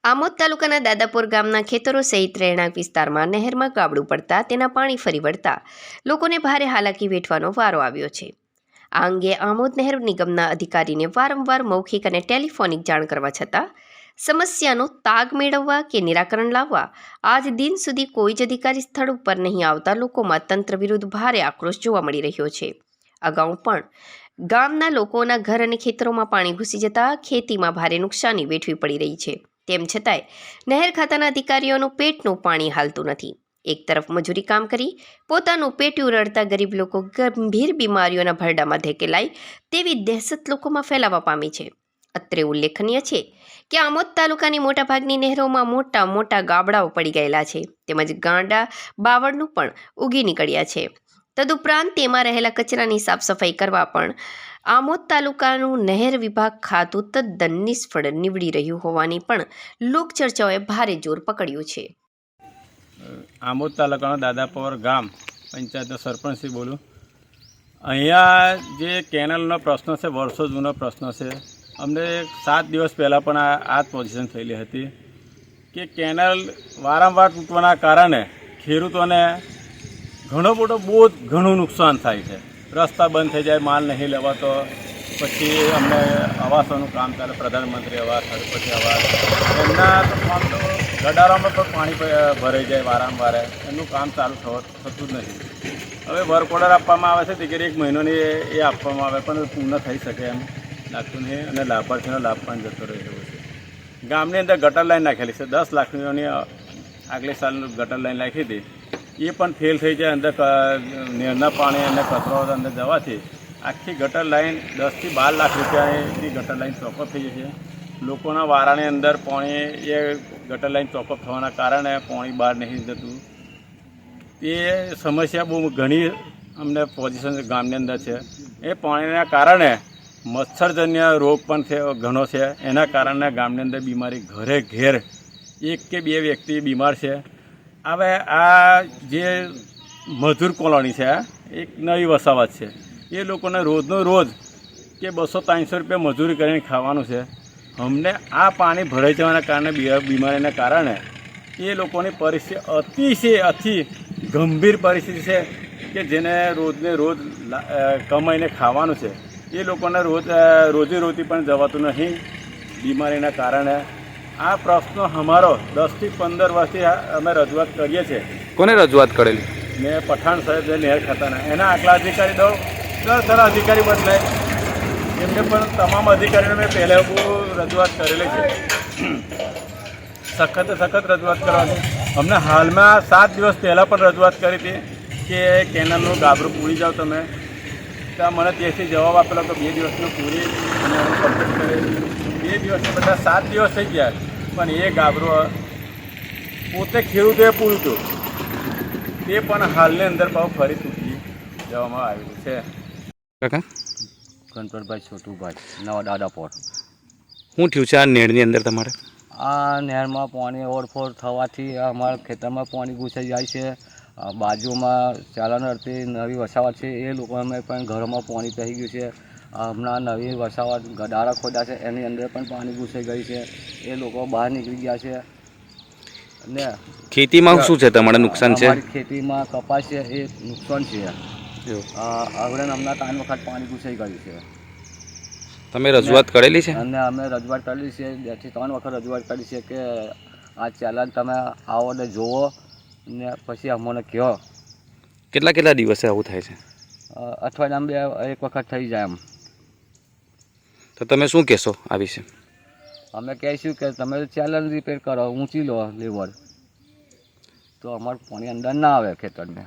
આમોદ તાલુકાના દાદાપુર ગામના ખેતરો સહિત રહેણાંક વિસ્તારમાં નહેરમાં ગાબડું પડતા તેના પાણી ફરી વળતા લોકોને ભારે હાલાકી વેઠવાનો વારો આવ્યો છે। આ અંગે આમોદ નહેર નિગમના અધિકારીને વારંવાર મૌખિક અને ટેલિફોનિક જાણ કરવા છતાં સમસ્યાનો તાગ મેળવવા કે નિરાકરણ લાવવા આજ દિન સુધી કોઈ જ અધિકારી સ્થળ ઉપર નહીં આવતા લોકોમાં તંત્ર વિરુદ્ધ ભારે આક્રોશ જોવા મળી રહ્યો છે। અગાઉ પણ ગામના લોકોના ઘર અને ખેતરોમાં પાણી ઘૂસી જતા ખેતીમાં ભારે નુકસાની વેઠવી પડી રહી છે। તેમ છતાંય નહેર ખાતાના અધિકારીઓનું પેટનું પાણી હાલતું નથી। એક તરફ મજૂરી કામ કરી પોતાનું પેટ્યું રડતા ગરીબ લોકો ગંભીર બીમારીઓના ભરડામાં ધકેલાય તેવી દહેશત લોકોમાં ફેલાવા પામી છે। અત્રે ઉલ્લેખનીય છે કે આમોદ તાલુકાની મોટાભાગની નહેરોમાં મોટા મોટા ગાબડાઓ પડી ગયેલા છે તેમજ ગાંડા બાવળનું પણ ઉગી નીકળ્યા છે। તદુપરાંત તેમાં રહેલા કચરાની સાફ સફાઈ કરવા પણ આમોદ તાલુકાનું નહેર વિભાગ ખાતું તદ્દન નિષ્ફળ નીવડી રહ્યું હોવાની પણ લોકચર્ચાઓએ ભારે જોર પકડ્યું છે। આમોદ તાલુકાના દાદાપુર ગામ પંચાયતનો સરપંચથી બોલું। અહીંયા જે કેનલનો પ્રશ્ન છે વર્ષો જૂનો પ્રશ્ન છે। અમને 7 દિવસ પહેલાં પણ આ જ પોઝિશન થયેલી હતી કે કેનલ વારંવાર તૂટવાના કારણે ખેડૂતોને ઘણું નુકસાન થાય છે। રસ્તા બંધ થઈ જાય, માલ નહીં લેવાતો, પછી અમને આવાસોનું કામ ચાલે, પ્રધાનમંત્રી આવાસ, પછી આવાસ, એમના કામ તો ગડારામાં પણ પાણી ભરાઈ જાય વારંવાર, એમનું કામ ચાલુ થતું જ નથી। હવે વર્ક ઓર્ડર આપવામાં આવે છે તે 1 મહિનોની એ આપવામાં આવે પણ પૂર્ણ થઈ શકે એમ લાગતું નહીં અને લાભાર્થીનો લાભ પણ જતો રહે એવો છે। ગામની અંદર ગટર લાઈન નાખેલી છે, 10 લાખની આગલે સાલ ગટર લાઈન નાખી હતી, એ પણ ફેલ થઈ જાય। અંદર નહેરના પાણી અને કચરો અંદર જવાથી આખી ગટર લાઈન 10 થી 12 લાખ રૂપિયાની ગટર લાઈન ચોકઅપ થઈ જાય છે। લોકોના વારાની અંદર પાણી એ ગટર લાઈન ચોકઅપ થવાના કારણે પાણી બહાર નહીં જતું। એ સમસ્યા બહુ ઘણી અમને પોઝિશન ગામની અંદર છે। એ પાણીના કારણે મચ્છરજન્ય રોગ પણ ઘણો છે। એના કારણે ગામની અંદર બીમારી ઘરે ઘેર 1 કે 2 વ્યક્તિ બીમાર છે। હવે આ જે મજૂર કોલોની છે, એક નવી વસાવત છે, એ લોકોને રોજનો રોજ કે 200-300 રૂપિયા મજૂરી કરીને ખાવાનું છે। અમને આ પાણી ભરાઈ જવાના કારણે બીમારીના કારણે એ લોકોની પરિસ્થિતિ અતિ ગંભીર પરિસ્થિતિ છે કે જેને રોજને રોજ કમાઈને ખાવાનું છે, એ લોકોને રોજીરોટી પણ જવાતું નહીં બીમારીના કારણે। આ પ્રશ્નો અમારો 10 થી 15 વર્ષથી અમે રજૂઆત કરીએ છીએ। કોને રજૂઆત કરેલી? મેં પઠાણ સાહેબ જે નહેર ખાતાના એના આગલા અધિકારી 10 અધિકારી બદલાય, એમને પણ તમામ અધિકારીઓને મેં પહેલાં બહુ રજૂઆત કરેલી છે। સખત રજૂઆત કરવાની। અમને હાલમાં 7 દિવસ પહેલાં પણ રજૂઆત કરી હતી કે કેનલનું ગાબરું પૂરી જાઓ તમે, ત્યાં મને ત્યાંથી જવાબ આપેલો કે 2 દિવસનું પૂરી અને કમ્પ્લીટ કરે। 2 દિવસને બધા 7 દિવસ થઈ ગયા પણ એ ગાબરું પોતે ખેડૂતોએ પૂર્યું હતું, તે પણ હાલની અંદર પાછું ફરી તૂટી જવામાં આવેલું છે। કાકા ગણપતભાઈ છોટુભાઈ, નવા દાદાપુર। શું થયું છે આ નહેરની અંદર તમારે? આ નહેરમાં પાણી ઓવરફ્લો થવાથી અમારા ખેતરમાં પાણી ઘૂસાઈ જાય છે। બાજુમાં ચાલનરથી નવી વસાવટ છે, એ લોકોને પણ ઘરમાં પાણી પહેરી ગયું છે। હમણાં નવી વસાવટ ગડારા ખોદ્યા છે, એની અંદર પણ પાણી ઘૂસાઈ ગઈ છે, એ લોકો બહાર નીકળી ગયા છે। અને ખેતીમાં શું છે તમારે નુકસાન છે? અમારી ખેતીમાં કપાસ છે, એ નુકસાન છે। હવે હમણાં 3 વખત પાણી ઘૂસાઈ ગયું છે। તમે રજૂઆત કરેલી છે? અને અમે રજૂઆત કરેલી છે, 2 થી 3 વખત રજૂઆત કરી છે કે આ ચેલેન્જ તમે આવો ને જુઓ ને પછી અમને કહો। કેટલા દિવસે આવું થાય છે? અઠવાડિયામાં 1 વખત થઈ જાય એમ। તો તમે શું કહેશો આ વિશે? અમે કહીશું કે તમે ચેલેન્જ રિપેર કરો, ઊંચી લો લેવલ, તો અમારું પાણી અંદર ના આવે ખેતરને।